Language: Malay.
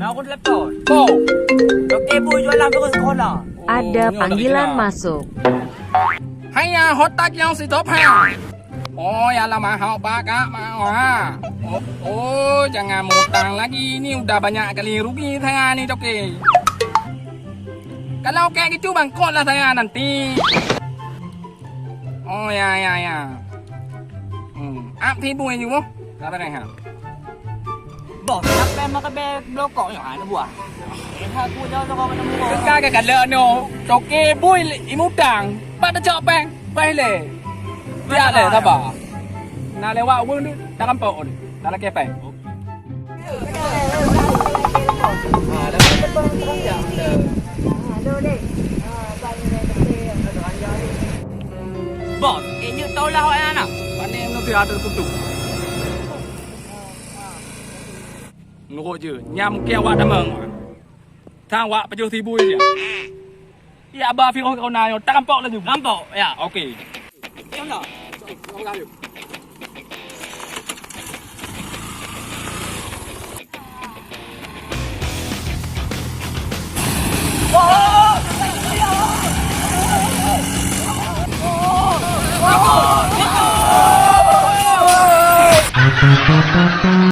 Aku telepon. Oh, Okey, Bu jualan terus sekolah. Ada panggilan masuk. Hanya hotak yang si top ha. Oh, ya lah mahal bakak mahal ha. Oh, jangan mutang lagi. Ini udah banyak kali rugi saya ni Coki. Kalau kayak gitu bangkrut lah saya nanti. Oh, ya. Áp thì bùi nhiều không? Ra bên này hả? Bos, kenapa emang kebe blokok yang ada buah? Aku jauh kau mana buah. Cái cái lợn nó Coki bùi imutang. Bắt nó chọn bang. Bay lệ. Dia lệ ta bảo. Nah lewat pun ni dah kampung ni. Dah nak kepeng. Bos, ini tahu lah awak anak. Mana em nó thì ada tutup. Ngồi chứ, nhằm kêu awak dah meng. Thang awak pejuh tibu dia. Ya ba fi kau naik tak kampung lah tu. Nampak? Ya. Okey. Tengok. Kau dah.